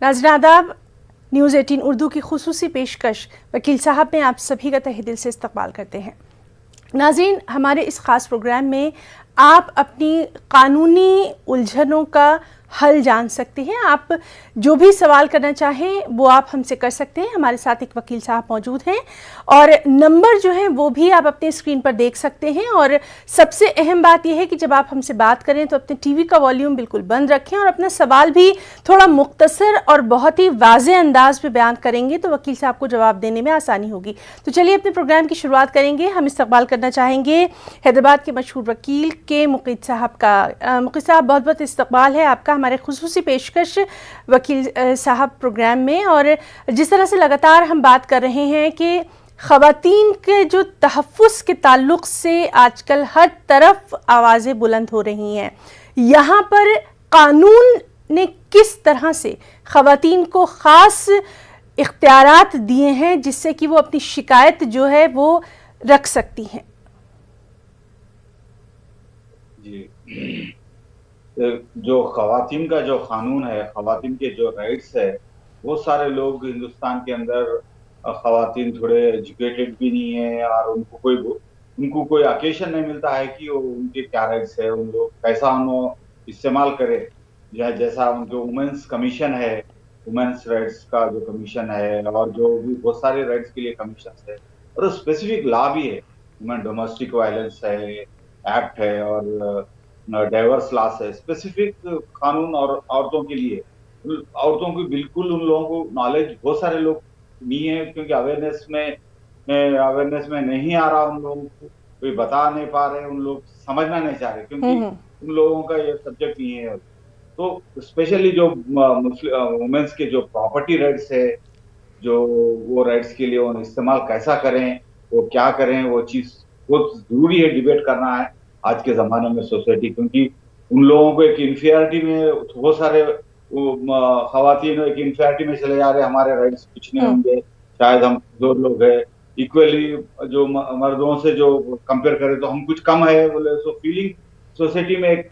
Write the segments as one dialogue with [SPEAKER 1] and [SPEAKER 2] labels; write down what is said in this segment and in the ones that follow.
[SPEAKER 1] नाज़रीन आदाब, न्यूज़ 18 उर्दू की खुसूसी पेशकश वकील साहब में आप सभी का तहे दिल से इस्तकबाल करते हैं। नाज़रीन, हमारे इस ख़ास प्रोग्राम में आप अपनी कानूनी उलझनों का हल जान सकते हैं। आप जो भी सवाल करना चाहें वो आप हमसे कर सकते हैं। हमारे साथ एक वकील साहब मौजूद हैं और नंबर जो है वो भी आप अपने स्क्रीन पर देख सकते हैं। और सबसे अहम बात यह है कि जब आप हमसे बात करें तो अपने टीवी का वॉल्यूम बिल्कुल बंद रखें और अपना सवाल भी थोड़ा मुख्तसर और बहुत ही वाज़ेह अंदाज में बयान करेंगे तो वकील साहब को जवाब देने में आसानी होगी। तो चलिए अपने प्रोग्राम की शुरुआत करेंगे। हम इस्तकबाल करना चाहेंगे हैदराबाद के मशहूर वकील के मुकीद साहब का। मुकीद साहब, बहुत बहुत इस्तकबाल है आपका हमारे खुसूसी पेशकश वकील साहब प्रोग्राम में। और जिस तरह से लगातार हम बात कर रहे हैं कि ख़वातीन के जो तहफ़्फ़ुज़ के ताल्लुक़ से आजकल हर तरफ आवाज़ें बुलंद हो रही हैं, यहाँ पर कानून ने किस तरह से ख़वातीन को ख़ास इख्तियारात दिए हैं जिससे कि वो अपनी शिकायत जो है वो रख सकती हैं?
[SPEAKER 2] जी, जो ख़वातीन का जो कानून है, ख़वातीन के जो राइट्स है, वो सारे लोग हिंदुस्तान के अंदर ख़वातीन थोड़े एजुकेटेड भी नहीं है और उनको कोई ओकेशन नहीं मिलता है कि वो उनके क्या राइट्स है, उन लोग कैसा उन्हें इस्तेमाल करे। जैसा उनके वुमेन्स कमीशन है, वुमेन्स राइट्स का जो कमीशन है और जो भी बहुत सारे राइट्स के लिए कमीशन है और स्पेसिफिक लॉ भी है। वुमेन डोमेस्टिक वायलेंस है, एक्ट है और डाइवर्स लॉस है, स्पेसिफिक कानून और औरतों के लिए। औरतों की बिल्कुल उन लोगों को नॉलेज बहुत सारे लोग नहीं है क्योंकि अवेयरनेस में नहीं आ रहा, उन लोगों को कोई बता नहीं पा रहे, उन लोग समझना नहीं चाह रहे क्योंकि उन लोगों का ये सब्जेक्ट नहीं है। तो स्पेशली जो वुमेन्स के जो प्रॉपर्टी राइट्स है, जो वो राइट्स के लिए वो इस्तेमाल कैसा करें, वो क्या करें, वो चीज बहुत जरूरी है डिबेट करना है आज के जमाने में सोसाइटी। क्योंकि उन लोगों को एक इंफियरिटी में बहुत सारे खवातीन एक इंफियरिटी में चले जा रहे, हमारे राइट्स कुछ नहीं होंगे, शायद हम जो लोग हैं इक्वली जो मर्दों से जो कंपेयर करें तो हम कुछ कम है बोले, सो फीलिंग सोसाइटी में एक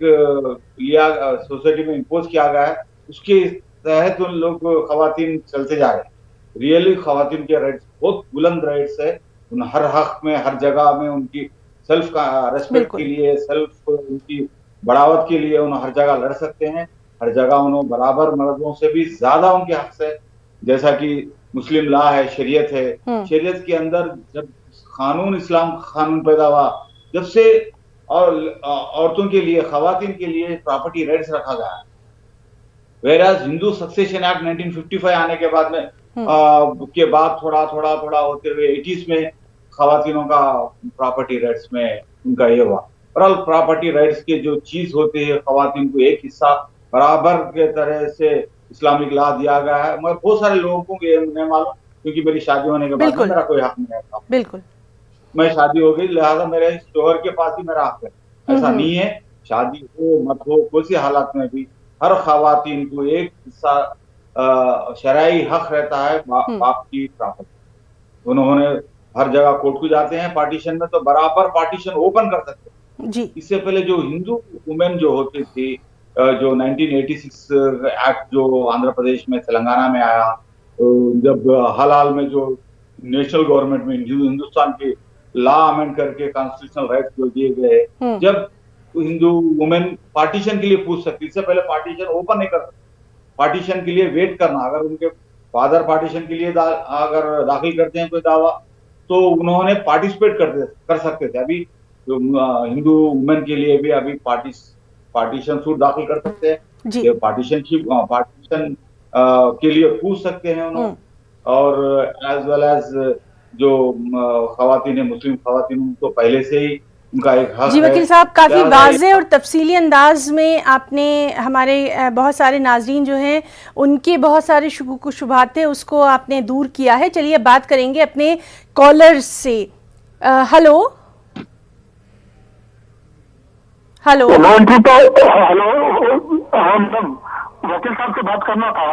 [SPEAKER 2] सोसाइटी में इम्पोज किया गया है, उसके तहत उन लोग खवातीन चलते जा रहे हैं। रियली खवातीन के राइट्स बहुत बुलंद राइट्स है, उन हर हक में हर जगह में उनकी सेल्फ का रेस्पेक्ट के लिए, सेल्फ उनकी बढ़ावत के लिए उन्हें हर जगह लड़ सकते हैं, हर जगह उन्हें बराबर मर्दों से भी ज्यादा उनके हक से। जैसा कि मुस्लिम लॉ है, शरीयत है, शरीयत के अंदर जब कानून इस्लाम कानून पैदा हुआ जब से और औरतों के लिए खवातीन के लिए प्रॉपर्टी राइट्स रखा गया है। वेराज हिंदू सक्सेशन एक्ट 1955 आने के बाद में के बाद थोड़ा थोड़ा थोड़ा होते हुए 80s में खवातीनों का प्रॉपर्टी राइट्स में उनका ये हुआ। और प्रॉपर्टी राइट्स के जो चीज होती है खवातीन को एक हिस्सा बराबर के तरह से इस्लामिक लॉ दिया गया है। मैं बहुत सारे लोगों को ये नहीं मालूम क्योंकि मेरी शादी होने के बाद में मेरा कोई हक नहीं था।
[SPEAKER 1] बिल्कुल,
[SPEAKER 2] मैं शादी हो गई लिहाजा मेरे शोहर के पास ही मेरा हक है, ऐसा नहीं है। शादी हो मत हो कोई सी हालत में भी हर खवातीन को एक हिस्सा शरई हक रहता है बाप की प्रॉपर्टी। उन्होंने हर जगह कोर्ट को जाते हैं पार्टीशन में तो बराबर पार्टीशन ओपन कर सकते हैं
[SPEAKER 1] जी।
[SPEAKER 2] इससे पहले जो हिंदू वुमेन जो होती थी, जो 1986 एक्ट जो आंध्र प्रदेश में तेलंगाना में आया, जब हाल में जो नेशनल गवर्नमेंट में हिंदुस्तान के लॉ अमेंड करके कॉन्स्टिट्यूशनल राइट्स जो दिए गए, जब हिंदू वुमेन पार्टीशन के लिए पूछ सकती, इससे पहले पार्टीशन ओपन नहीं कर सकती। पार्टीशन के लिए वेट करना, अगर उनके फादर पार्टीशन के लिए अगर दाखिल करते हैं कोई दावा तो उन्होंने पार्टिसिपेट कर सकते थे। अभी जो हिंदू वुमेन के लिए भी अभी पार्टीशन सूट दाखिल कर सकते हैं, ये पार्टीशन के लिए पूछ सकते हैं उन्होंने। और एज वेल एज जो खवातीन है, मुस्लिम खवातीन तो पहले से ही उनका एक हक
[SPEAKER 1] जी वकील साहब, काफ़ी वाज़े और तफसीली अंदाज में आपने हमारे बहुत सारे नाजरीन जो हैं उनके बहुत सारे शुकूक शुबहात थे उसको आपने दूर किया है। चलिए बात करेंगे अपने कॉलर से। हेलो हेलो
[SPEAKER 3] हेलो, वकील साहब से बात करना था।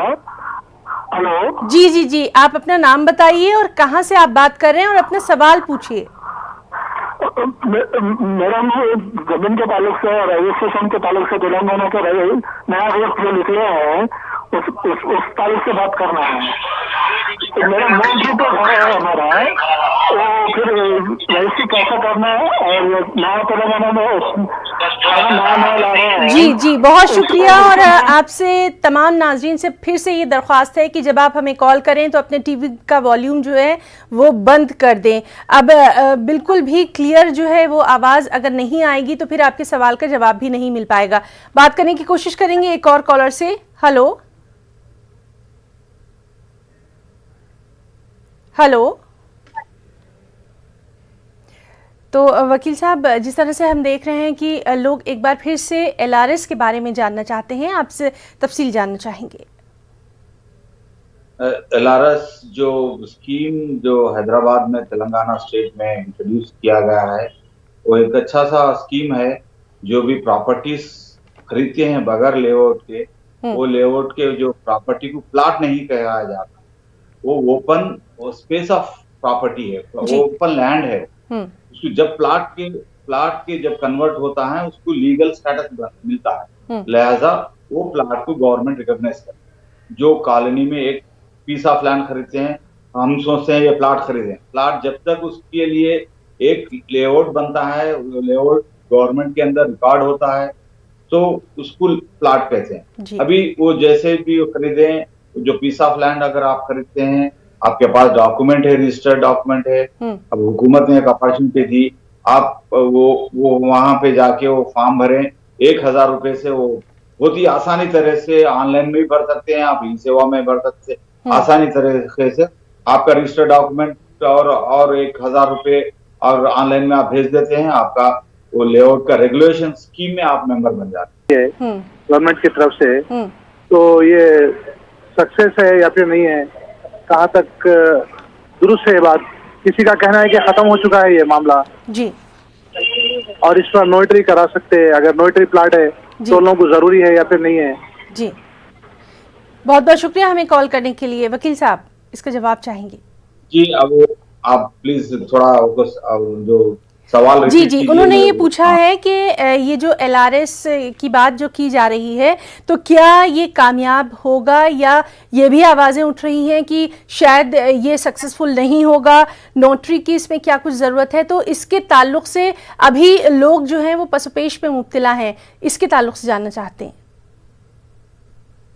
[SPEAKER 3] हेलो
[SPEAKER 1] जी जी जी, आप अपना नाम बताइए और कहाँ से आप बात कर रहे हैं और अपना सवाल पूछिए।
[SPEAKER 3] मेरा जमीन के ताल्लुक से, रजिस्ट्रेशन के ताल्लुक से तेलंगाना के नया वक्त जो निकले हैं उस तारीख से बात करना है। तो मेरा मोन्ट्री तो घर है हमारा, वो फिर रजिस्ट्री कैसे करना है, और नया तेलंगाना में नया ला रहे हैं।
[SPEAKER 1] जी जी, बहुत शुक्रिया। और आपसे तमाम नाज़रीन से फिर से ये दरख्वास्त है कि जब आप हमें कॉल करें तो अपने टीवी का वॉल्यूम जो है वो बंद कर दें। अब बिल्कुल भी क्लियर जो है वो आवाज़ अगर नहीं आएगी तो फिर आपके सवाल का जवाब भी नहीं मिल पाएगा। बात करने की कोशिश करेंगे एक और कॉलर से। Hello hello. तो वकील साहब, जिस तरह से हम देख रहे हैं कि लोग एक बार फिर से LRS के बारे में जानना चाहते हैं, आपसे तफसील जानना चाहेंगे।
[SPEAKER 2] LRS जो स्कीम जो हैदराबाद में तेलंगाना स्टेट में इंट्रोड्यूस किया गया है, वो एक अच्छा सा स्कीम है। जो भी प्रॉपर्टीज खरीदते हैं बगैर लेआउट के, वो लेआउट के जो प्रॉपर्टी को प्लाट नहीं कहा जाता, वो ओपन स्पेस ऑफ प्रॉपर्टी है, वो ओपन लैंड है। उसको जब प्लाट के जब कन्वर्ट होता है उसको लीगल स्टेटस मिलता है, लिहाजा वो प्लाट को गवर्नमेंट रिकॉग्नाइज करती है। जो कॉलोनी में एक पीस ऑफ लैंड खरीदते हैं, हम सोचते हैं ये प्लाट खरीदें, प्लाट जब तक उसके लिए एक लेआउट बनता है, लेआउट गवर्नमेंट के अंदर रिकॉर्ड होता है, तो उसको प्लाट कहते हैं। अभी वो जैसे भी खरीदें, जो पीस ऑफ लैंड अगर आप खरीदते हैं, आपके पास डॉक्यूमेंट है, रजिस्टर्ड डॉक्यूमेंट है। अब हुकूमत ने एक अपॉर्चुनिटी दी, आप वो वहां पे जाके वो फॉर्म भरें, 1000 रुपए से वो बहुत ही आसानी तरह से ऑनलाइन में भी भर सकते हैं, आप ई सेवा में भर सकते हैं। आसानी तरीके से आपका रजिस्टर्ड डॉक्यूमेंट और 1000 रुपए और ऑनलाइन में आप भेज देते हैं, आपका वो लेआउट का रेगुलेशन स्कीम में आप मेंबर बन जाते हैं
[SPEAKER 4] गवर्नमेंट की तरफ से। तो ये सक्सेस है या फिर नहीं है, कहाँ तक दुरुस्त है बात? किसी का कहना है कि खत्म हो चुका है ये मामला
[SPEAKER 1] जी,
[SPEAKER 4] और इस पर नोटरी करा सकते हैं। अगर नोटरी प्लाट है तो लोगों को जरूरी है या फिर नहीं है?
[SPEAKER 1] जी, बहुत बहुत शुक्रिया हमें कॉल करने के लिए। वकील साहब, इसका जवाब चाहेंगे?
[SPEAKER 2] जी, अब आप प्लीज थोड़ा जो सवाल
[SPEAKER 1] जी, उन्होंने ये पूछा है कि ये जो LRS की बात जो की जा रही है, तो क्या ये कामयाब होगा, या ये भी आवाज़ें उठ रही हैं कि शायद ये सक्सेसफुल नहीं होगा, नोटरी की इसमें क्या कुछ ज़रूरत है? तो इसके ताल्लुक से अभी लोग जो हैं वो पसोपेश पे मुब्तला हैं, इसके ताल्लुक से जानना चाहते हैं।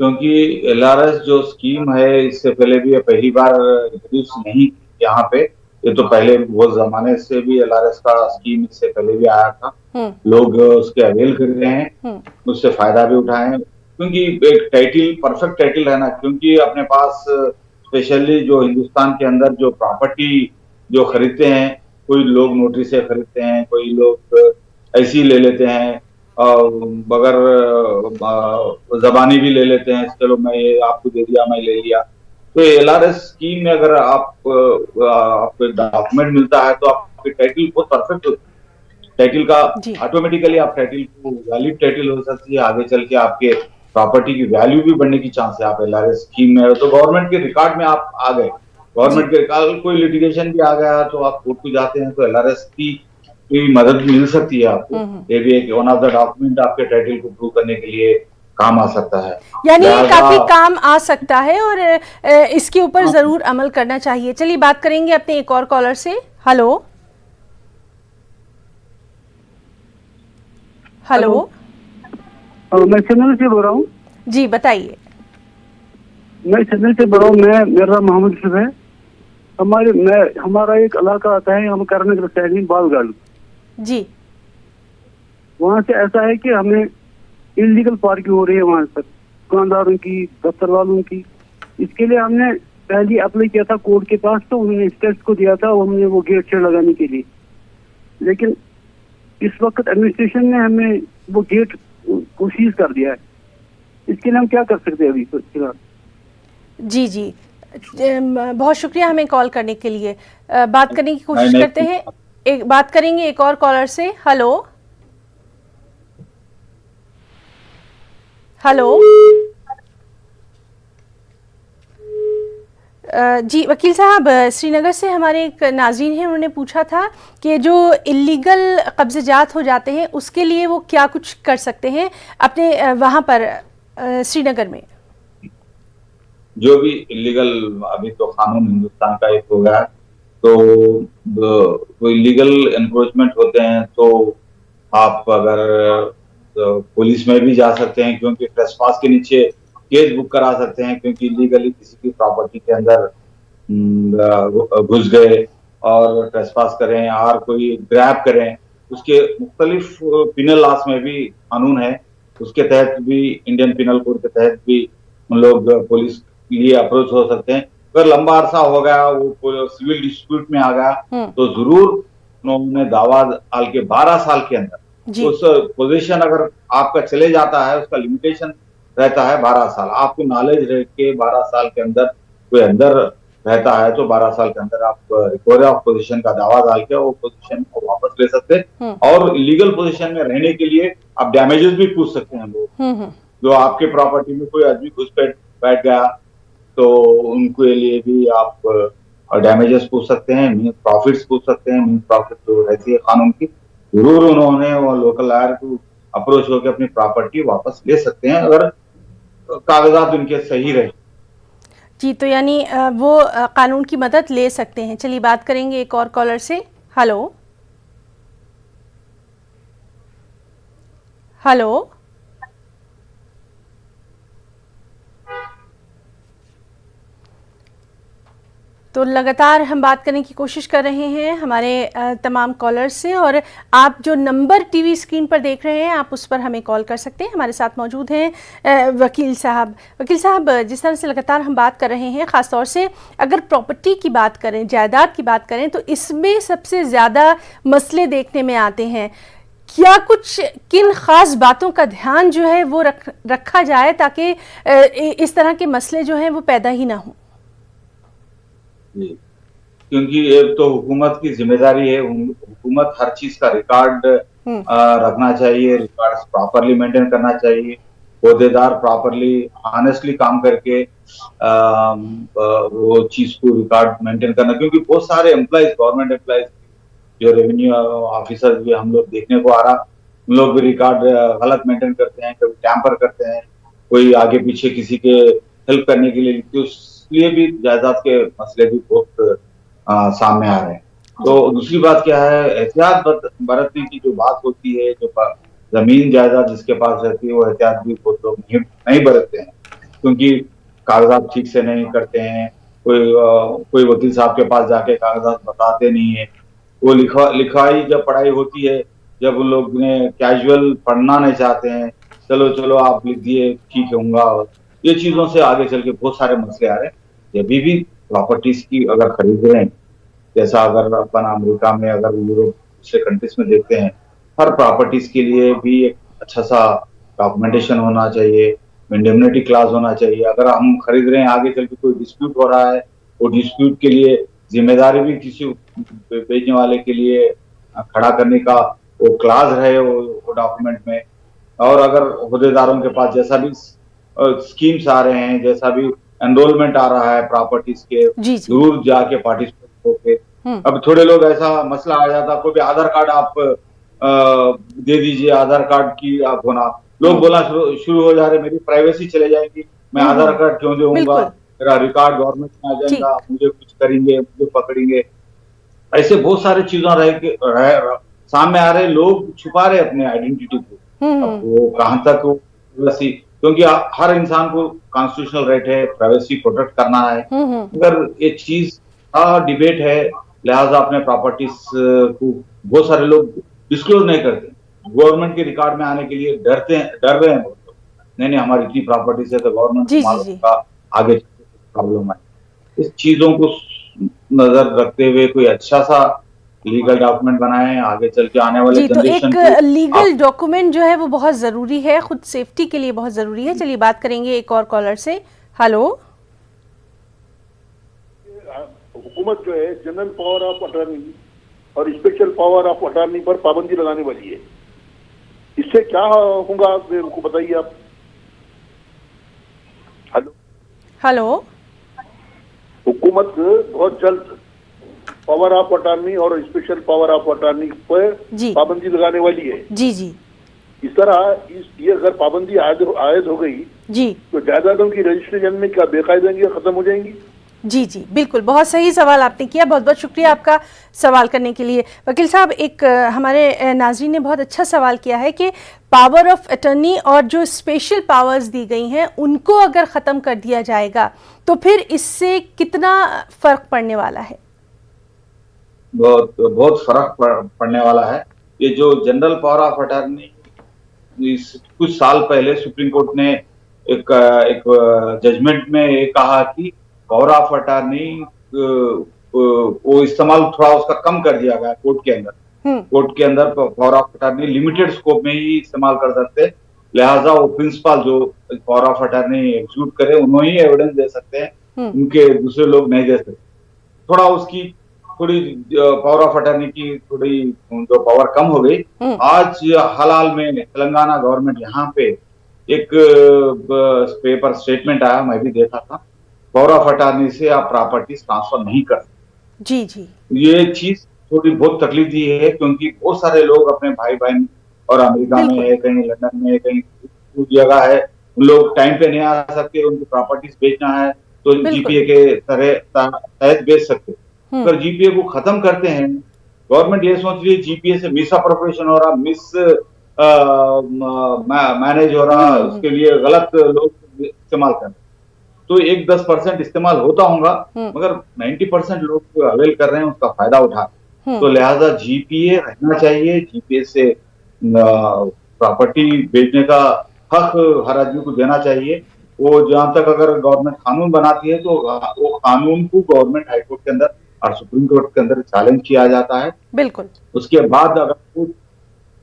[SPEAKER 2] क्योंकि LRS जो स्कीम है, इससे पहले भी ये पहली बार इंट्रोड्यूस नहीं यहाँ पे, ये तो पहले बहुत जमाने से भी LRS का स्कीम इससे पहले भी आया था। लोग उसके अवेल कर रहे हैं, उससे फायदा भी उठाए हैं, क्योंकि एक टाइटल, परफेक्ट टाइटल रहना। क्योंकि अपने पास स्पेशली जो हिंदुस्तान के अंदर जो प्रॉपर्टी जो खरीदते हैं, कोई लोग नोटरी से खरीदते हैं, कोई लोग ऐसे ही ले लेते हैं, बगैर जबानी भी ले लेते हैं, चलो मैं ये आपको दे दिया, मैं ले लिया। तो LRS स्कीम में अगर आपको डॉक्यूमेंट मिलता है तो आपकी टाइटल बहुत परफेक्ट होती है। टाइटल का ऑटोमेटिकली आप टाइटल को वैलिड टाइटल हो सकती है, आगे चल के आपके प्रॉपर्टी की वैल्यू भी बढ़ने की चांस है। आप LRS स्कीम में तो गवर्नमेंट के रिकॉर्ड में आप आ गए, गवर्नमेंट के रिकॉर्ड, कोई लिटिगेशन भी आ गया तो आप कोर्ट को जाते हैं, तो LRS की मदद मिल सकती है आपको। ये भी एक वन ऑफ द डॉक्यूमेंट आपके टाइटल को प्रूव करने के लिए काम आ सकता है,
[SPEAKER 1] यानी काफी काम आ सकता है, और इसके ऊपर जरूर अमल करना चाहिए। चलिए बात करेंगे अपने एक और कॉलर से। हेलो हेलो,
[SPEAKER 4] मैं चैनल से बोल रहा हूँ।
[SPEAKER 1] जी बताइए।
[SPEAKER 4] मैं चैनल से बोल रहा हूँ, मेरा मोहम्मद यूसुफ है। हमारा एक इलाका आता है, हम करने के लिए बालगाल
[SPEAKER 1] जी,
[SPEAKER 4] वहाँ से ऐसा है कि हमें इलीगल पार्किंग हो रही है वहाँ पर, दुकानदारों की, दफ्तर वालों की। इसके लिए हमने पहले अप्लाई किया था कोर्ट के पास, तो उन्होंने स्टेट्स को दिया था, हमने वो गेट शेड लगाने के लिए। लेकिन इस वक्त एडमिनिस्ट्रेशन ने हमें वो गेट को सीज कर दिया है। इसके लिए हम क्या कर सकते हैं अभी फिलहाल?
[SPEAKER 1] जी जी, बहुत शुक्रिया हमें कॉल करने के लिए। बात करने की कोशिश करते हैं, बात करेंगे एक और कॉलर से। हेलो हेलो, जी वकील साहब, श्रीनगर से हमारे एक नाज़रीन हैं, उन्होंने पूछा था कि जो इलीगल कब्ज़ात हो जाते हैं उसके लिए वो क्या कुछ कर सकते हैं अपने वहाँ पर श्रीनगर में।
[SPEAKER 2] जो भी इलीगल, अभी तो कानून हिंदुस्तान का एक हो गया है, तो वो इलीगल एनक्रोचमेंट होते हैं तो आप अगर पुलिस में भी जा सकते हैं, क्योंकि ट्रेसपास के नीचे केस बुक करा सकते हैं, क्योंकि इलीगली किसी की प्रॉपर्टी के अंदर घुस गए और ट्रेसपास करें और कोई ग्रैब करें, उसके मुख्तलिफ पिनल लॉस में भी कानून है, उसके तहत भी इंडियन पिनल कोड के तहत भी उन लोग पुलिस के लिए अप्रोच हो सकते हैं। अगर लंबा अरसा हो गया, वो सिविल डिस्प्यूट में आ गया, तो जरूर उन्होंने दावा डाल के 12 साल के अंदर उस पोजीशन अगर आपका चले जाता है, उसका लिमिटेशन रहता है 12 साल। आपको नॉलेज रह के 12 साल के अंदर कोई अंदर रहता है तो 12 साल के अंदर आप रिकवरी ऑफ पोजीशन का दावा डाल के वो पोजीशन को वापस ले सकते हैं। और इलीगल पोजीशन में रहने के लिए आप डैमेजेस भी पूछ सकते हैं लोग, जो आपके प्रॉपर्टी में कोई आदमी घुस बैठ गया तो उनके लिए भी आप डैमेजेस पूछ सकते हैं, मीन प्रॉफिट्स पूछ सकते हैं। मीन प्रॉफिट जो रहती है कानून की, जरूर उन्होंने वो लोकल लॉयर को अप्रोच होकर अपनी प्रॉपर्टी वापस ले सकते हैं अगर कागजात उनके सही रहे।
[SPEAKER 1] जी, तो यानी वो कानून की मदद ले सकते हैं। चलिए बात करेंगे एक और कॉलर से। हेलो हेलो, तो लगातार हम बात करने की कोशिश कर रहे हैं हमारे तमाम कॉलर्स से, और आप जो नंबर टीवी स्क्रीन पर देख रहे हैं आप उस पर हमें कॉल कर सकते हैं। हमारे साथ मौजूद हैं वकील साहब। वकील साहब, जिस तरह से लगातार हम बात कर रहे हैं, ख़ास तौर से अगर प्रॉपर्टी की बात करें, जायदाद की बात करें, तो इसमें सबसे ज़्यादा मसले देखने में आते हैं। क्या कुछ किन ख़ास बातों का ध्यान जो है वो रखा जाए ताकि इस तरह के मसले जो हैं वो पैदा ही ना हों?
[SPEAKER 2] क्योंकि एक तो हुकूमत की जिम्मेदारी है, हुकूमत हर चीज का रिकॉर्ड रखना चाहिए, रिकॉर्ड प्रॉपरली मेंटेन करना चाहिए, ओहदेदार प्रॉपरली ऑनेस्टली काम करके वो चीज को रिकॉर्ड मेंटेन करना। क्योंकि बहुत सारे एम्प्लॉइज, गवर्नमेंट एम्प्लॉइज, जो रेवेन्यू ऑफिसर भी हम लोग देखने को आ रहा, उन लोग भी रिकॉर्ड गलत मेंटेन करते हैं, कभी टैंपर करते हैं, कोई आगे पीछे किसी के हेल्प करने के लिए लिखते हैं, इसलिए भी जायदाद के मसले भी बहुत सामने आ रहे हैं। तो दूसरी बात क्या है, एहतियात बरतने की जो बात होती है, जो जमीन जायदाद जिसके पास रहती है वो एहतियात भी बहुत लोग नहीं बरतते हैं, क्योंकि कागजात ठीक से नहीं करते हैं। कोई वकील साहब के पास जाके कागजात बताते नहीं है। वो लिखाई जब पढ़ाई होती है, जब उन लोग ने कैजुअल पढ़ना नहीं चाहते हैं, चलो आप लिख दिए ठीक होगा, ये चीजों से आगे चल के बहुत सारे मसले आ रहे हैं। जब भी प्रॉपर्टीज की अगर खरीद रहे हैं, जैसा अगर अपन अमेरिका में, अगर यूरोप दूसरे कंट्रीज में देखते हैं, हर प्रॉपर्टीज के लिए भी एक अच्छा सा डॉक्यूमेंटेशन होना चाहिए, इंडेमनिटी क्लास होना चाहिए। अगर हम खरीद रहे हैं, आगे चल के कोई डिस्प्यूट हो रहा है, वो डिस्प्यूट के लिए जिम्मेदारी भी किसी बेचने वाले के लिए खड़ा करने का वो क्लास रहे वो डॉक्यूमेंट में। और अगर ओहदेदारों के पास जैसा भी स्कीम्स आ रहे हैं, जैसा भी एनरोलमेंट आ रहा है प्रॉपर्टीज के, जरूर जाके पार्टिसिपेट होके। अब थोड़े लोग ऐसा मसला आ जाता, कोई भी आधार कार्ड आप दे दीजिए, आधार कार्ड की आप होना, लोग बोला शुरू हो जा रहे, मेरी प्राइवेसी चले जाएगी, मैं आधार कार्ड क्यों दूंगा, मेरा रिकॉर्ड गवर्नमेंट में आ जाएगा, मुझे कुछ करेंगे, मुझे पकड़ेंगे। ऐसे बहुत सारे चीजों सामने आ रहे, लोग छुपा रहे अपने आइडेंटिटी को। वो कहां तक प्राइवेसी, क्योंकि हर इंसान को कॉन्स्टिट्यूशनल राइट है प्राइवेसी प्रोटेक्ट करना है। अगर ये चीज डिबेट है, लिहाजा अपने प्रॉपर्टीज को बहुत सारे लोग डिस्क्लोज नहीं करते, गवर्नमेंट के रिकॉर्ड में आने के लिए डर रहे हैं बहुत लोग। नहीं हमारी इतनी प्रॉपर्टीज है तो गवर्नमेंट का आगे प्रॉब्लम है। इस चीजों को नजर रखते हुए कोई अच्छा सा लीगल डॉक्यूमेंट बनाएं, आगे चल के आने वाले
[SPEAKER 1] जनरेशन तो एक लीगल डॉक्यूमेंट जो है वो बहुत जरूरी है, खुद सेफ्टी के लिए बहुत जरूरी है। चलिए बात करेंगे एक और कॉलर से। हेलो,
[SPEAKER 5] हुकूमत जो है जनरल पावर ऑफ अटॉर्नी और स्पेशल पावर ऑफ अटॉर्नी पर पाबंदी लगाने वाली है, इससे क्या होगा उनको बताइए आप।
[SPEAKER 1] हेलो,
[SPEAKER 5] हुकूमत बहुत जल्द पावर ऑफ अटॉर्नी और स्पेशल पावर ऑफ अटॉर्नी पर पाबंदी लगाने वाली है।
[SPEAKER 1] जी।
[SPEAKER 5] इस तरह ये अगर पाबंदी आयद हो गई
[SPEAKER 1] जी
[SPEAKER 5] तो जायदादों की रजिस्ट्रेशन में क्या बेकायदगी खत्म हो जाएंगी?
[SPEAKER 1] जी जी बिल्कुल, बहुत सही सवाल आपने किया, बहुत बहुत शुक्रिया आपका सवाल करने के लिए। वकील साहब, एक हमारे नाज़रीन ने बहुत अच्छा सवाल किया है कि पावर ऑफ अटर्नी और जो स्पेशल पावर्स दी गई हैं उनको अगर ख़त्म कर दिया जाएगा तो फिर इससे कितना फ़र्क पड़ने वाला है?
[SPEAKER 2] बहुत बहुत फर्क पड़ने वाला है। ये जो जनरल पावर ऑफ अटॉर्नी, कुछ साल पहले सुप्रीम कोर्ट ने एक जजमेंट में ये कहा कि पावर ऑफ अटॉर्नी वो इस्तेमाल थोड़ा उसका कम कर दिया गया कोर्ट के अंदर। कोर्ट के अंदर power of attorney limited scope में ही इस्तेमाल कर सकते हैं, लिहाजा वो प्रिंसिपल जो पावर ऑफ अटॉर्नी एग्जीक्यूट करे उन्होंने ही एविडेंस दे सकते हैं, उनके दूसरे लोग नहीं दे सकते। थोड़ा उसकी थोड़ी पावर ऑफ अटॉर्नी की थोड़ी जो पावर कम हो गई। आज हाल में तेलंगाना गवर्नमेंट यहाँ पे एक पेपर स्टेटमेंट आया, मैं भी देखा था, पावर ऑफ अटॉर्नी से आप प्रॉपर्टीज ट्रांसफर नहीं कर सकते।
[SPEAKER 1] जी जी,
[SPEAKER 2] ये चीज थोड़ी बहुत तकलीफ दी है, क्योंकि बहुत सारे लोग अपने भाई बहन और अमेरिका में है, कहीं लंदन में है, कहीं कुछ जगह है, उन लोग टाइम पे नहीं आ सकते, उनकी प्रॉपर्टीज बेचना है तो जीपीए के तहत बेच सकते। अगर जीपीए को खत्म करते हैं, गवर्नमेंट ये सोच रही है जीपीए से मिस अप्रोप्रिएशन हो रहा, मिस मैनेज हो रहा, उसके लिए गलत लोग इस्तेमाल कर रहे, तो 1-10% इस्तेमाल होता होगा, मगर 90% लोग अवेल कर रहे हैं, उसका फायदा उठा। तो लिहाजा जीपीए रहना चाहिए, जीपीए से प्रॉपर्टी बेचने का हक हर आदमी को देना चाहिए। वो जहां तक अगर गवर्नमेंट कानून बनाती है तो वो कानून को गवर्नमेंट हाईकोर्ट के अंदर और सुप्रीम कोर्ट के अंदर चैलेंज किया जाता है।
[SPEAKER 1] बिल्कुल, उसके
[SPEAKER 2] बाद अगर वो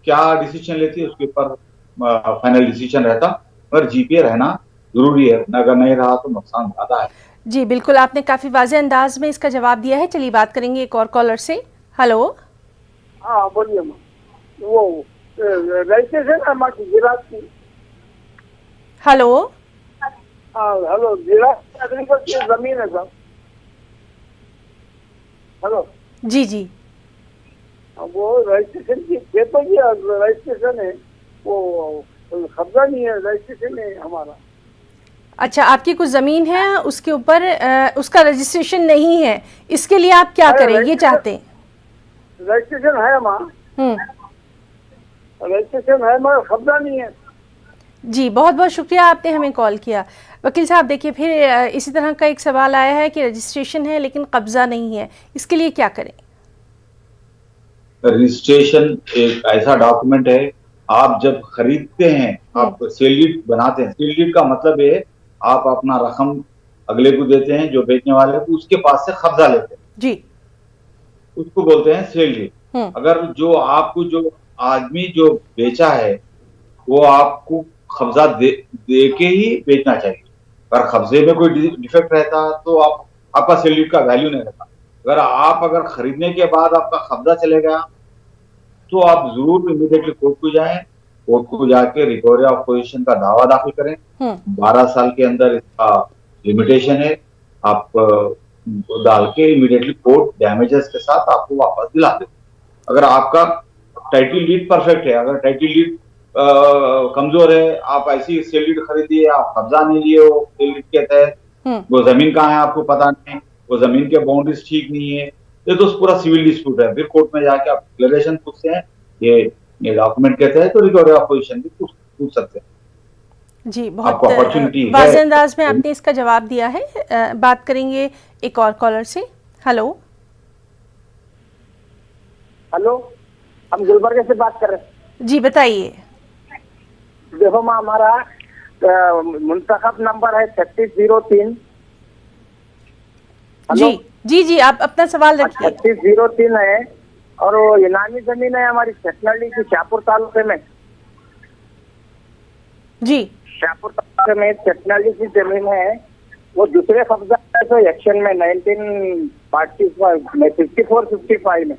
[SPEAKER 2] क्या डिसीजन लेती है उसके ऊपर फाइनल डिसीजन रहता, मगर जीपीए रहना जरूरी है, अगर नहीं रहा तो नुकसान ज्यादा है।
[SPEAKER 1] जी बिल्कुल, आपने काफी वाज़ेह अंदाज में इसका जवाब दिया है। चलिए बात करेंगे एक और कॉलर से। हेलो।
[SPEAKER 3] हाँ बोलिए। वो रजिस्ट्रेशन है हमारी जिरात की।
[SPEAKER 1] हेलो।
[SPEAKER 3] हेलो, जिरात एग्रीकल्चर जमीन है सर। हेलो।
[SPEAKER 1] जी जी,
[SPEAKER 3] वो रजिस्ट्रेशन की खेतों की रजिस्ट्रेशन है, वो कब्जा नहीं है, रजिस्ट्रेशन है हमारा।
[SPEAKER 1] अच्छा, आपकी कुछ ज़मीन है उसके ऊपर उसका रजिस्ट्रेशन नहीं है, इसके लिए आप क्या करें ये चाहते हैं?
[SPEAKER 3] रजिस्ट्रेशन है हमारा, रजिस्ट्रेशन है मगर कब्जा नहीं है।
[SPEAKER 1] जी बहुत बहुत शुक्रिया, आपने हमें कॉल किया। वकील साहब देखिए, फिर इसी तरह का एक सवाल आया है कि रजिस्ट्रेशन है लेकिन कब्जा नहीं है, इसके लिए क्या करें?
[SPEAKER 2] रजिस्ट्रेशन एक ऐसा डॉक्यूमेंट है, आप जब खरीदते हैं, आप सेल डीड बनाते हैं। सेल डीड का मतलब ये, आप अपना रकम अगले को देते हैं, जो बेचने वाले को, उसके पास से कब्जा लेते हैं
[SPEAKER 1] जी, उसको
[SPEAKER 2] बोलते हैं सेल डीड। अगर जो आपको जो आदमी जो बेचा है वो आपको कब्जा दे के ही बेचना चाहिए। अगर कब्जे में कोई डिफेक्ट रहता तो आपका सेल डीड का वैल्यू नहीं रहता। अगर खरीदने के बाद आपका कब्जा चले गया तो आप जरूर इमीडिएटली कोर्ट को जाएं, कोर्ट को जाके रिकवरी ऑफ पोजीशन का दावा दाखिल करें। 12 साल के अंदर इसका लिमिटेशन है, आप डाल के इमीडिएटली कोर्ट डैमेजेस के साथ आपको वापस दिला दे। अगर आपका टाइटल डीड परफेक्ट है, अगर टाइटल डीड कमजोर है, आप ऐसी सेल डीड खरीदी है, आप कब्जा नहीं लिए हो सेल डीड के तहत, वो जमीन कहाँ है आपको पता नहीं, वो जमीन के बाउंड्रीज ठीक नहीं है, ये तो पूरा सिविल डिस्प्यूट है। फिर कोर्ट में जाके आप डिक्लेरेशन पूछते हैं, ये डॉक्यूमेंट कहते हैं, तो रिकवरी ऑफ पोजीशन भी पूछ सकते हैं।
[SPEAKER 1] जी बहुत वाज़ेह अंदाज में आपने इसका जवाब दिया है। बात करेंगे एक और कॉलर से। हेलो।
[SPEAKER 3] हेलो, हम गुलबर्गा से बात कर रहे हैं।
[SPEAKER 1] जी बताइए।
[SPEAKER 3] देखो माँ, हमारा मुंतखब नंबर है 3603।
[SPEAKER 1] जी जी जी, आप अपना सवाल रखिए।
[SPEAKER 3] 3603 है, और वो इनामी जमीन है हमारी छतनहल्ली की, शाहपुर तालुके में। जी, शाहपुर तालुके में छतनहल्ली की जमीन है, वो दूसरे कब्जा है तो एक्शन में 1954-55 में।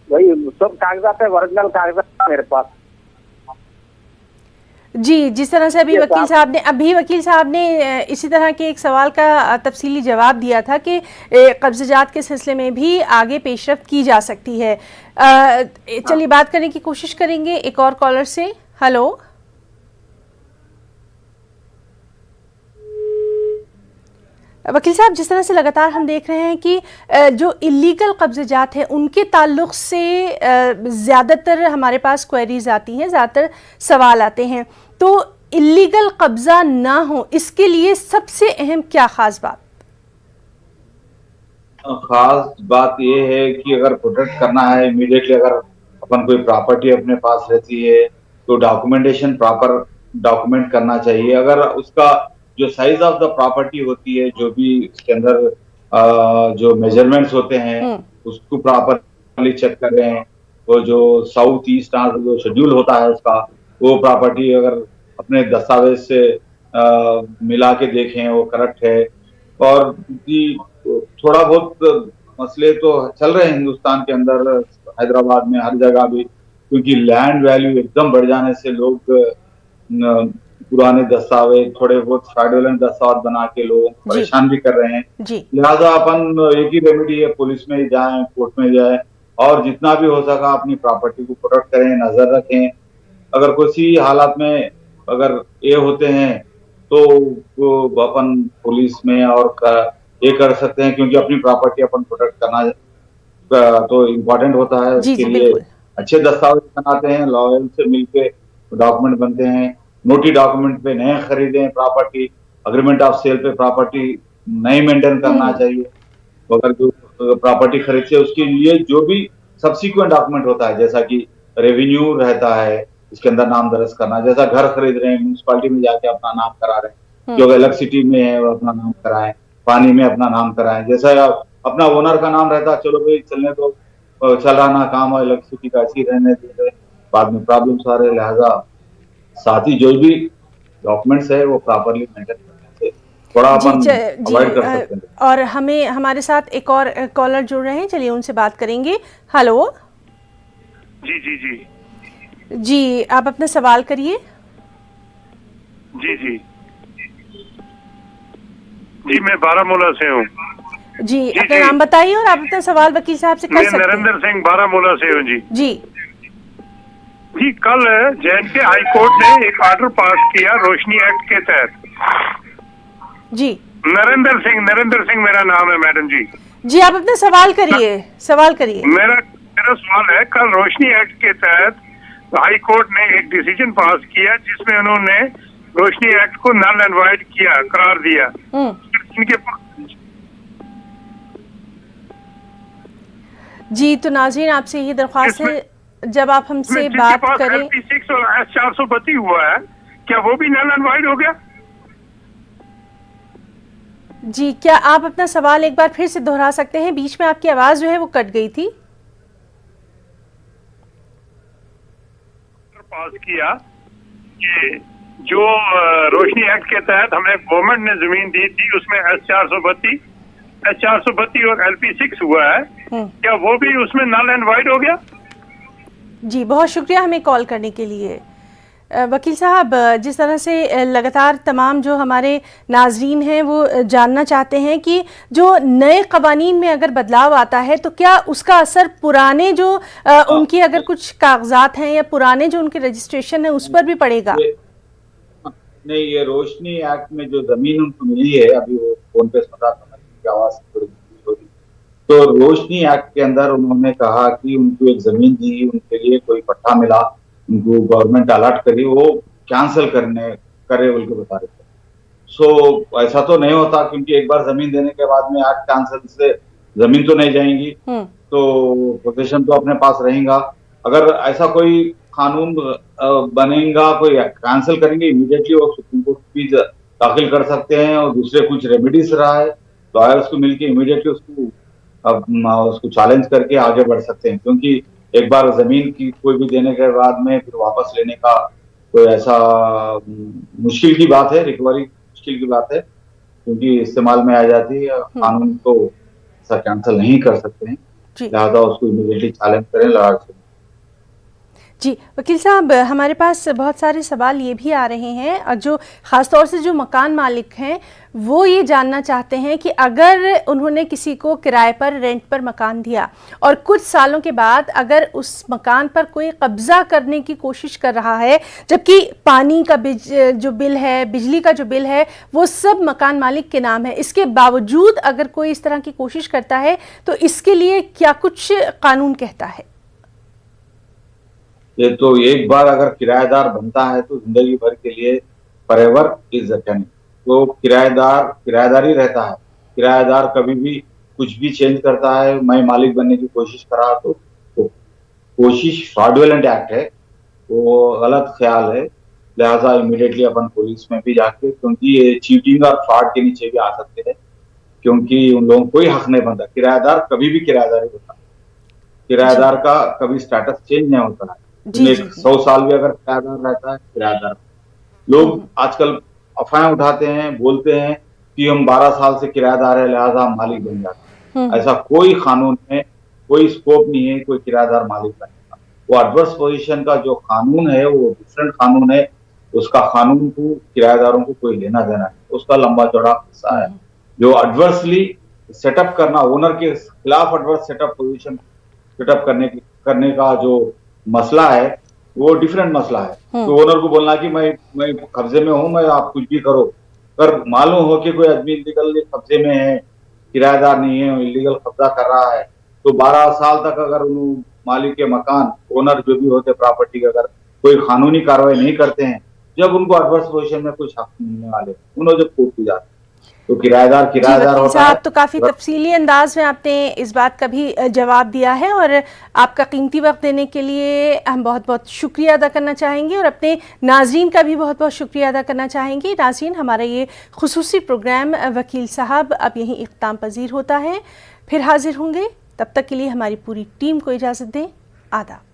[SPEAKER 3] वही सब कागजात है, ओरिजिनल कागजात मेरे पास।
[SPEAKER 1] जी, जिस तरह से अभी वकील साहब ने इसी तरह के एक सवाल का तफसीली जवाब दिया था कि कब्ज़ात के सिलसिले में भी आगे पेशरफ्त की जा सकती है। चलिए बात करने की कोशिश करेंगे एक और कॉलर से। हेलो। वकील साहब, जिस तरह से लगातार हम देख रहे हैं कि जो इलीगल कब्ज़ात हैं उनके ताल्लुक़ से ज़्यादातर हमारे पास क्वेरीज आती हैं, ज़्यादातर सवाल आते हैं, तो इलीगल कब्ज़ा ना हो इसके लिए सबसे अहम क्या ख़ास बात?
[SPEAKER 2] खास बात ये है कि अगर प्रोटेक्ट करना है इमीडिएटली, अगर अपन कोई प्रॉपर्टी अपने पास रहती है तो डॉक्यूमेंटेशन प्रॉपर डॉक्यूमेंट करना चाहिए। अगर उसका जो साइज ऑफ द प्रॉपर्टी होती है, जो भी उसके अंदर जो मेजरमेंट्स होते हैं उसको प्रॉपरली चेक करें। वो जो साउथ ईस्ट जो शेड्यूल होता है उसका, वो प्रॉपर्टी अगर अपने दस्तावेज से मिला के देखें वो करेक्ट है। और थोड़ा बहुत मसले तो चल रहे हैं हिंदुस्तान के अंदर, हैदराबाद में, हर जगह भी, क्योंकि लैंड वैल्यू एकदम बढ़ जाने से लोग पुराने दस्तावेज, थोड़े बहुत फ्रॉडुलेंट दस्तावेज बना के लोग परेशान भी कर रहे हैं। लिहाजा अपन एक ही रेमेडी है, पुलिस में जाएं, कोर्ट में जाएं और जितना भी हो सका अपनी प्रॉपर्टी को प्रोटेक्ट करें, नजर रखें। अगर किसी हालात में अगर ये होते हैं तो वो अपन पुलिस में और ये कर सकते हैं, क्योंकि अपनी प्रॉपर्टी अपन प्रोटेक्ट करना तो इम्पोर्टेंट होता है। उसके लिए अच्छे दस्तावेज बनाते हैं, लॉयर से मिलके डॉक्यूमेंट बनते हैं, नोटी डॉक्यूमेंट पे नए खरीदें प्रॉपर्टी, अग्रीमेंट ऑफ सेल पे प्रॉपर्टी नई मेंटेन करना चाहिए। अगर जो प्रॉपर्टी खरीदते हैं उसके लिए जो भी सब्सिक्वेंट डॉक्यूमेंट होता है, जैसा कि रेवेन्यू रहता है इसके अंदर नाम दर्ज करना, जैसा घर खरीद रहे हैं म्यूनसिपालिटी में जाके अपना नाम करा रहे हैं, जो इलेक्ट्रिसिटी में है वो अपना नाम कराएं, पानी में अपना नाम कराएं, जैसा अपना ओनर का नाम रहता है, चलो भाई चलने दो, चल रहा ना काम है इलेक्ट्रिसिटी का, ऐसी रहने दे, बाद में प्रॉब्लम्स आ रहे। लिहाजा साथ ही जो भी डॉक्यूमेंट्स है वो प्रॉपरली मेंटेन करने से थोड़ा अपन अवॉइड कर सकते हैं।
[SPEAKER 1] और हमारे साथ एक और कॉलर जुड़ रहे हैं, चलिए उनसे बात करेंगे। हेलो
[SPEAKER 3] जी जी जी
[SPEAKER 1] जी, आप अपना सवाल करिए।
[SPEAKER 3] जी जी जी, मैं बारामूला से हूँ।
[SPEAKER 1] जी, अपना नाम बताइए और आप अपना सवाल वकील साहब से कर सकते हैं।
[SPEAKER 3] मैं नरेंद्र सिंह बारामूला से हूँ। जी
[SPEAKER 1] जी
[SPEAKER 3] जी, कल जे&के हाई कोर्ट ने एक ऑर्डर पास किया रोशनी एक्ट के तहत।
[SPEAKER 1] जी,
[SPEAKER 3] नरेंद्र सिंह मेरा नाम है मैडम जी।
[SPEAKER 1] जी, आप अपना सवाल करिए।
[SPEAKER 3] मेरा सवाल है, कल रोशनी एक्ट के तहत हाई कोर्ट ने एक डिसीजन पास किया जिसमें उन्होंने रोशनी एक्ट को नल एंड वाइड किया, करार दिया। इनके
[SPEAKER 1] जी, तो नाज़रीन आपसे ये दरख्वास्त है, जब आप हमसे बात करें।
[SPEAKER 3] LP6 और S432 हुआ है, क्या वो भी नल एंड वाइड हो गया?
[SPEAKER 1] जी, क्या आप अपना सवाल एक बार फिर से दोहरा सकते हैं? बीच में आपकी आवाज जो है वो कट गई थी।
[SPEAKER 3] पास किया कि जो रोशनी एक्ट के तहत हमें गवर्नमेंट ने जमीन दी थी उसमें S432 और LP6 हुआ है, क्या वो भी उसमें नल एंड वाइड हो गया?
[SPEAKER 1] जी, बहुत शुक्रिया हमें कॉल करने के लिए। वकील साहब, जिस तरह से लगातार तमाम जो हमारे नाजरीन हैं वो जानना चाहते हैं कि जो नए कवानीन में अगर बदलाव आता है तो क्या उसका असर पुराने जो उनकी अगर कुछ कागजात हैं या पुराने जो उनके रजिस्ट्रेशन है उस पर भी पड़ेगा?
[SPEAKER 2] नहीं, ये रोशनी एक्ट में जो जमीन उनको मिली है, अभी वो फोन पे सुन रहा था की आवाज थोड़ी होगी, तो रोशनी एक्ट के अंदर उन्होंने कहा कि उनको एक जमीन दी, उनके लिए कोई पट्टा मिला, उनको गवर्नमेंट अलॉट करी, वो कैंसिल करे बोल के बता रहे थे। सो ऐसा तो नहीं होता, क्योंकि एक बार जमीन देने के बाद में एक्ट कैंसिल से जमीन तो नहीं जाएंगी, तो पोजीशन तो अपने पास रहेगा। अगर ऐसा कोई कानून बनेगा, कोई कैंसिल करेंगे इमीडिएटली, वो सुप्रीम कोर्ट भी दाखिल कर सकते हैं और दूसरे कुछ रेमेडीज रहा है तो लॉयर्स को मिलकर इमीडिएटली उसको चैलेंज करके आगे बढ़ सकते हैं। क्योंकि एक बार जमीन की कोई भी देने के बाद में फिर वापस लेने का कोई ऐसा मुश्किल की बात है, रिकवरी मुश्किल की बात है, क्योंकि इस्तेमाल में आ जाती है। कानून तो ऐसा कैंसिल नहीं कर सकते हैं, लिहाजा उसको इमीडिएटली चैलेंज करें लॉयर से।
[SPEAKER 1] जी वकील साहब, हमारे पास बहुत सारे सवाल ये भी आ रहे हैं और जो ख़ास तौर से जो मकान मालिक हैं वो ये जानना चाहते हैं कि अगर उन्होंने किसी को किराए पर, रेंट पर मकान दिया और कुछ सालों के बाद अगर उस मकान पर कोई कब्ज़ा करने की कोशिश कर रहा है, जबकि पानी का जो बिल है, बिजली का जो बिल है, वो सब मकान मालिक के नाम है, इसके बावजूद अगर कोई इस तरह की कोशिश करता है तो इसके लिए क्या कुछ कानून कहता है?
[SPEAKER 2] ये तो एक बार अगर किराएदार बनता है तो जिंदगी भर के लिए फॉरएवर इज द टेनेंट। तो किराएदार ही रहता है। किराएदार कभी भी कुछ भी चेंज करता है, मैं मालिक बनने की कोशिश करा तो कोशिश फ्रॉडुलेंट एक्ट है, वो गलत ख्याल है। लिहाजा इमीडिएटली अपन पुलिस में भी जाके, क्योंकि ये चीटिंग और फ्रॉड के नीचे भी आ सकते हैं, क्योंकि उन लोगों को कोई हक नहीं बनता। किराएदार कभी भी किराएदार ही होता है, किराएदार का कभी स्टेटस चेंज नहीं होता है। 100 साल भी अगर किराएदार रहता है किराएदार। लोग आजकल अफवाहें उठाते हैं, बोलते हैं कि हम 12 साल से किराएदार है लिहाजा हम मालिक बन जाते हैं। ऐसा कोई कानून में कोई स्कोप नहीं है कोई किराएदार मालिक बनने का। वो एडवर्स पोजीशन का जो कानून है वो डिफरेंट कानून है, उसका कानून को किराएदारों को कोई लेना देना है, उसका लंबा चौड़ा हिस्सा है। जो एडवर्सली सेटअप करना, ओनर के खिलाफ एडवर्स सेटअप पोजीशन सेटअप करने का जो मसला है वो डिफरेंट मसला है। तो ओनर को बोलना कि मैं कब्जे में हूं, मैं आप कुछ भी करो, अगर मालूम हो कि कोई आदमी इलीगल कब्जे में है, किराएदार नहीं है, इलीगल कब्जा कर रहा है, तो 12 साल तक अगर उन मालिक के मकान, ओनर जो भी होते प्रॉपर्टी के, अगर कोई कानूनी कार्रवाई नहीं करते हैं, जब उनको एडवर्स पोजीशन में कुछ हक मिलने वाले, उन्होंने जब कोर्ट जाते, तो किराएदार होता है।
[SPEAKER 1] तो काफ़ी तफसीली अंदाज में आपने इस बात का भी जवाब दिया है और आपका कीमती वक्त देने के लिए हम बहुत बहुत शुक्रिया अदा करना चाहेंगे और अपने नाज़रीन का भी बहुत बहुत शुक्रिया अदा करना चाहेंगे। नाज़रीन, हमारा ये खुसूसी प्रोग्राम वकील साहब अब यहीं इख्तिताम पजीर होता है। फिर हाजिर होंगे, तब तक के लिए हमारी पूरी टीम को इजाज़त दें। आदाब।